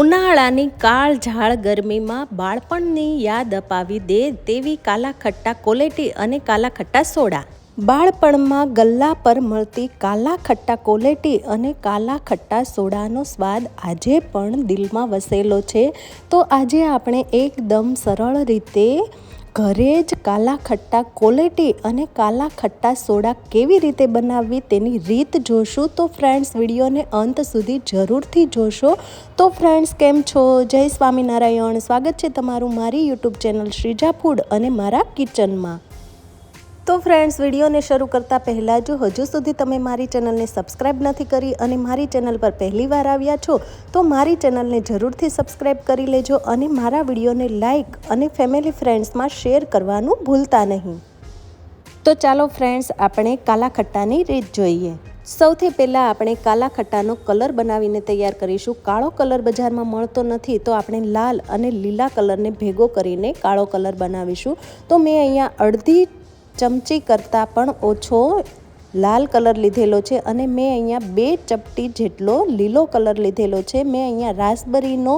ઉનાળાની કાળઝાળ ગરમીમાં બાળપણની યાદ અપાવી દે તેવી કાલા ખટ્ટા કોલેટી અને કાલા ખટ્ટા સોડા. બાળપણમાં ગલ્લા પર મળતી કાલા ખટ્ટા કોલેટી અને કાલા ખટ્ટા સોડાનો સ્વાદ આજે પણ દિલમાં વસેલો છે. તો આજે આપણે એકદમ સરળ રીતે ઘરે જ કાલા ખટ્ટા કોલેટી અને કાલા ખટ્ટા સોડા કેવી રીતે બનાવવી તેની રીત જોશું. તો ફ્રેન્ડ્સ, વિડીયોને અંત સુધી જરૂરથી જોશો. તો ફ્રેન્ડ્સ, કેમ છો? જય સ્વામિનારાયણ. સ્વાગત છે તમારું મારી યુટ્યુબ ચેનલ શ્રીજા ફૂડ અને મારા કિચનમાં. તો ફ્રેન્ડ્સ, વિડીયોને શરૂ કરતાં પહેલાં જો હજુ સુધી તમે મારી ચેનલને સબસ્ક્રાઈબ નથી કરી અને મારી ચેનલ પર પહેલી વાર આવ્યા છો તો મારી ચેનલને જરૂરથી સબસ્ક્રાઈબ કરી લેજો અને મારા વિડીયોને લાઇક અને ફેમિલી ફ્રેન્ડ્સમાં શેર કરવાનું ભૂલતા નહીં. તો ચાલો ફ્રેન્ડ્સ, આપણે કાલા ખટ્ટાની રીત જોઈએ. સૌથી પહેલાં આપણે કાલા ખટ્ટાનો કલર બનાવીને તૈયાર કરીશું. કાળો કલર બજારમાં મળતો નથી તો આપણે લાલ અને લીલા કલરને ભેગો કરીને કાળો કલર બનાવીશું. તો મેં અહીંયા અડધી ચમચી કરતાં પણ ઓછો લાલ કલર લીધેલો છે અને મેં અહીંયા 2 ચપટી જેટલો લીલો કલર લીધેલો છે. મેં અહીંયા રાસબરીનો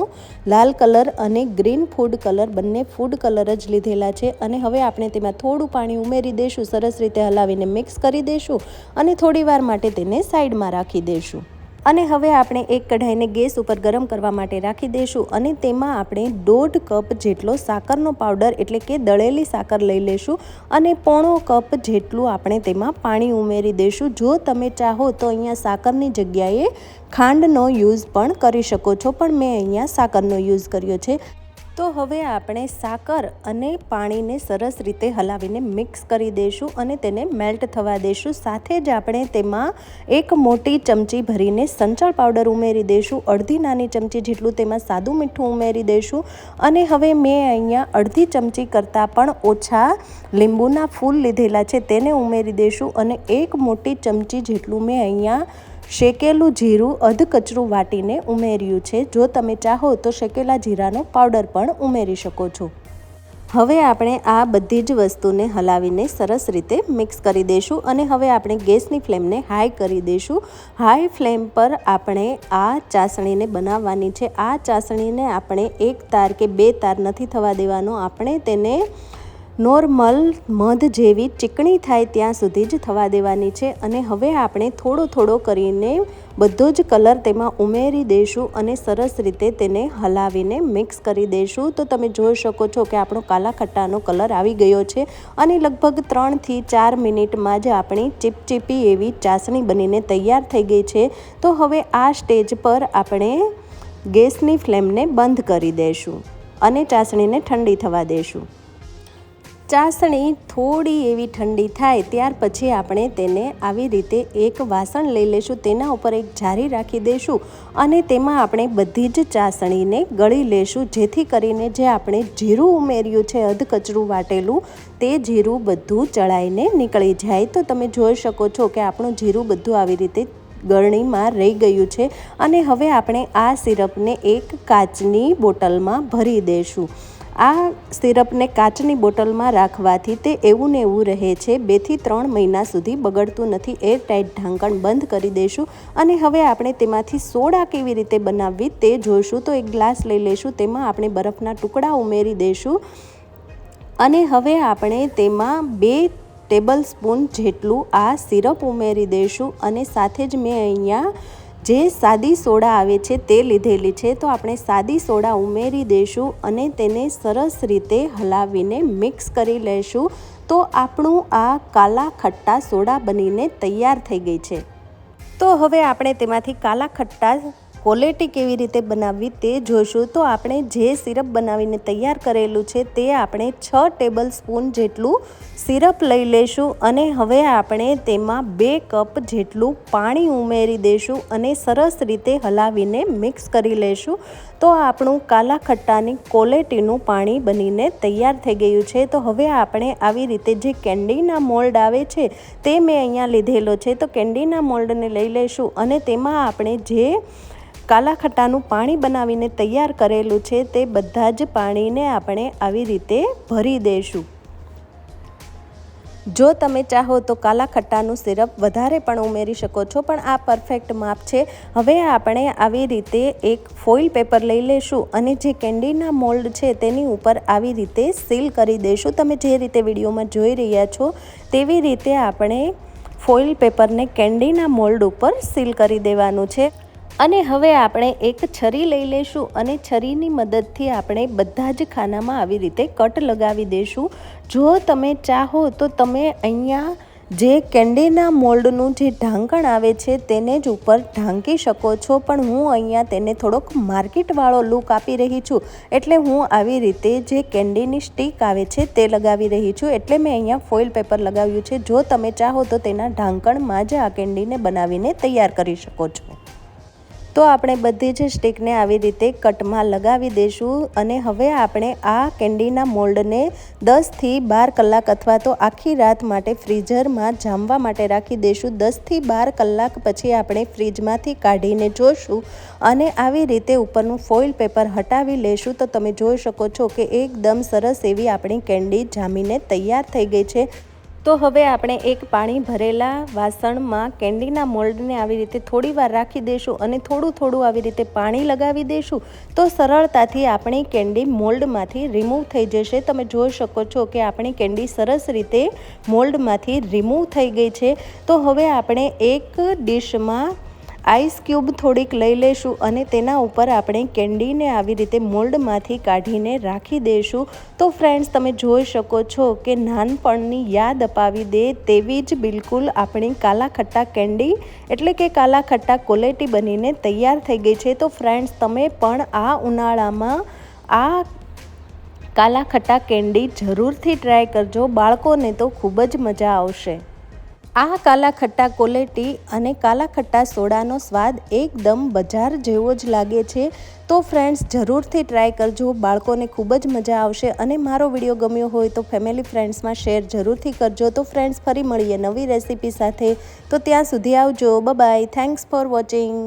લાલ કલર અને ગ્રીન ફૂડ કલર બંને ફૂડ કલર જ લીધેલા છે. અને હવે આપણે તેમાં થોડું પાણી ઉમેરી દઈશું, સરસ રીતે હલાવીને મિક્સ કરી દઈશું અને થોડી વાર માટે તેને સાઈડમાં રાખી દઈશું. અને હવે આપણે એક કઢાઈને ગેસ ઉપર ગરમ કરવા માટે રાખી દઈશું અને તેમાં આપણે 1.5 કપ જેટલો સાકરનો પાવડર એટલે કે દળેલી સાકર લઈ લઈશું અને 1.5 કપ જેટલું આપણે તેમાં પાણી ઉમેરી દઈશું. જો તમે ચાહો તો અહીંયા સાકરની જગ્યાએ ખાંડનો યુઝ પણ કરી શકો છો, પણ મેં અહીંયા સાકરનો યુઝ કર્યો છે. તો હવે આપણે સાકર અને પાણીને સરસ રીતે હલાવીને મિક્સ કરી દઈશું અને તેને મેલ્ટ થવા દઈશું. સાથે જ આપણે તેમાં 1 મોટી ચમચી ભરીને સંચળ પાવડર ઉમેરી દઈશું. અડધી નાની ચમચી જેટલું તેમાં સાદું મીઠું ઉમેરી દઈશું અને હવે મેં અહીંયા અડધી ચમચી કરતાં પણ ઓછા લીંબુના ફૂલ લીધેલા છે તેને ઉમેરી દઈશું અને 1 મોટી ચમચી જેટલું મેં અહીંયા શેકેલું જીરું અધકચરું વાટીને ઉમેર્યું છે. જો તમે ચાહો તો શેકેલા જીરાનો પાવડર પણ ઉમેરી શકો છો. હવે આપણે આ બધી જ વસ્તુને હલાવીને સરસ રીતે મિક્સ કરી દઈશું અને હવે આપણે ગેસની ફ્લેમને હાઈ કરી દઈશું. હાઈ ફ્લેમ પર આપણે આ ચાસણીને બનાવવાની છે. આ ચાસણીને આપણે 1 તાર કે 2 તાર નથી થવા દેવાનો. આપણે તેને નોર્મલ મધ જેવી ચીકણી થાય ત્યાં સુધી જ થવા દેવાની છે. અને હવે આપણે થોડો કરીને બધો જ કલર તેમાં ઉમેરી દઈશું અને સરસ રીતે તેને હલાવીને મિક્સ કરી દઈશું. તો તમે જોઈ શકો છો કે આપણો કાલા ખટ્ટાનો કલર આવી ગયો છે અને લગભગ 3 થી 4 મિનિટમાં જ આપણી ચીપચીપી એવી ચાસણી બનીને તૈયાર થઈ ગઈ છે. તો હવે આ સ્ટેજ પર આપણે ગેસની ફ્લેમને બંધ કરી દઈશું અને ચાસણીને ઠંડી થવા દઈશું. ચાસણી થોડી એવી ઠંડી થાય ત્યાર પછી આપણે તેને આવી રીતે એક વાસણ લઈ લઈશું. તેના ઉપર એક જારી રાખી દઈશું અને તેમાં આપણે બધી જ ચાસણીને ગળી લઈશું, જેથી કરીને જે આપણે જીરું ઉમેર્યું છે અધકચરું વાટેલું તે જીરું બધું ચડાઈને નીકળી જાય. તો તમે જોઈ શકો છો કે આપણું જીરું બધું આવી રીતે ગળણીમાં રહી ગયું છે. અને હવે આપણે આ સિરપને એક કાચની બોટલમાં ભરી દઈશું. આ સિરપને કાચની બોટલમાં રાખવાથી તે એવું ને એવું રહે છે. 2 થી 3 મહિના સુધી બગડતું નથી. એર ટાઈટ ઢાંકણ બંધ કરી દઈશું અને હવે આપણે તેમાંથી સોડા કેવી રીતે બનાવવી તે જોઈશું. તો એક ગ્લાસ લઈ લઈશું, તેમાં આપણે બરફના ટુકડા ઉમેરી દઈશું અને હવે આપણે તેમાં 2 ટેબલ સ્પૂન જેટલું આ સિરપ ઉમેરી દઈશું અને સાથે જ મેં અહીંયા જે સાદી સોડા આવે છે તે લીધેલી છે. તો આપણે સાદી સોડા ઉમેરી દઈશું અને તેને સરસ રીતે હલાવીને મિક્સ કરી લઈશું. તો આપણું આ કાલા ખટ્ટા સોડા બનીને તૈયાર થઈ ગઈ છે. તો હવે આપણે તેમાંથી કાલા ખટ્ટા કોલેટી કેવી રીતે બનાવવી તે જોઈશું. તો આપણે જે સિરપ બનાવીને તૈયાર કરેલું છે તે આપણે 6 ટેબલ સ્પૂન જેટલું સિરપ લઈ લઈશું અને હવે આપણે તેમાં 2 કપ જેટલું પાણી ઉમેરી દઈશું અને સરસ રીતે હલાવીને મિક્સ કરી લઈશું. તો આપણું કાલા ખટ્ટાની કોલેટીનું પાણી બનીને તૈયાર થઈ ગયું છે. તો હવે આપણે આવી રીતે જે કેન્ડીના મોલ્ડ આવે છે તે મેં અહીંયા લીધેલો છે. તો કેન્ડીના મોલ્ડને લઈ લઈશું અને તેમાં આપણે જે કાલા ખટ્ટાનું પાણી બનાવીને તૈયાર કરેલું છે તે બધા જ પાણીને આપણે આવી રીતે ભરી દઈશું. જો તમે ચાહો તો કાલા ખટ્ટાનું સિરપ વધારે પણ ઉમેરી શકો છો, પણ આ પરફેક્ટ માપ છે. હવે આપણે આવી રીતે એક ફોઇલ પેપર લઈ લેશું અને જે કેન્ડીના મોલ્ડ છે તેની ઉપર આવી રીતે સીલ કરી દઈશું. તમે જે રીતે વિડીયોમાં જોઈ રહ્યા છો તેવી રીતે આપણે ફોઇલ પેપરને કેન્ડીના મોલ્ડ ઉપર સીલ કરી દેવાનું છે. અને હવે આપણે એક છરી લઈ લઈશું અને છરીની મદદથી આપણે બધા જ ખાનામાં આવી રીતે કટ લગાવી દઈશું. જો તમે ચાહો તો તમે અહીંયા જે કેન્ડીના મોલ્ડનું જે ઢાંકણ આવે છે તેને જ ઉપર ઢાંકી શકો છો, પણ હું અહીંયા તેને થોડોક માર્કેટવાળો લુક આપી રહી છું, એટલે હું આવી રીતે જે કેન્ડીની સ્ટીક આવે છે તે લગાવી રહી છું. એટલે મેં અહીંયા ફોઇલ પેપર લગાવ્યું છે. જો તમે ચાહો તો તેના ઢાંકણમાં જ આ કેન્ડીને બનાવીને તૈયાર કરી શકો છો. તો આપણે બધી જ સ્ટીકને આવી રીતે કટમાં લગાવી દઈશું અને હવે આપણે આ કેન્ડીના મોલ્ડને 10થી 12 કલાક અથવા તો આખી રાત માટે ફ્રીઝરમાં જામવા માટે રાખી દઈશું. 10થી 12 કલાક પછી આપણે ફ્રીજમાંથી કાઢીને જોઈશું અને આવી રીતે ઉપરનું ફોઇલ પેપર હટાવી લઈશું. તો તમે જોઈ શકો છો કે એકદમ સરસ એવી આપણી કેન્ડી જામીને તૈયાર થઈ ગઈ છે. તો હવે આપણે એક પાણી ભરેલા વાસણમાં કેન્ડીના મોલ્ડને આવી રીતે થોડી વાર રાખી દઈશું અને થોડું આવી રીતે પાણી લગાવી દઈશું. તો સરળતાથી આપણી કેન્ડી મોલ્ડમાંથી રિમૂવ થઈ જશે. તમે જોઈ શકો છો કે આપણી કેન્ડી સરસ રીતે મોલ્ડમાંથી રિમૂવ થઈ ગઈ છે. તો હવે આપણે એક ડીશમાં આઈસ ક્યુબ થોડીક લઈ લઈશું અને તેના ઉપર આપણે કેન્ડીને આવી રીતે મોલ્ડમાંથી કાઢીને રાખી દઈશું. તો ફ્રેન્ડ્સ, તમે જોઈ શકો છો કે નાનપણની યાદ અપાવી દે તેવી જ બિલકુલ આપણી કાલા ખટ્ટા કેન્ડી એટલે કે કાલા ખટ્ટા કોલેટી બનીને તૈયાર થઈ ગઈ છે. તો ફ્રેન્ડ્સ, તમે પણ આ ઉનાળામાં આ કાલા ખટ્ટા કેન્ડી જરૂરથી ટ્રાય કરજો. બાળકોને તો ખૂબ જ મજા આવશે. આ કાલા ખટ્ટા કોલેટી અને કાલા ખટ્ટા સોડાનો સ્વાદ એકદમ બજાર જેવો જ લાગે છે. તો ફ્રેન્ડ્સ, જરૂરથી ટ્રાય કરજો. બાળકોને ખૂબ જ મજા આવશે. અને મારો વિડીયો ગમ્યો હોય તો ફેમિલી ફ્રેન્ડ્સમાં શેર જરૂરથી કરજો. તો ફ્રેન્ડ્સ, ફરી મળીએ નવી રેસીપી સાથે. તો ત્યાં સુધી આવજો. બાય. Thanks for watching.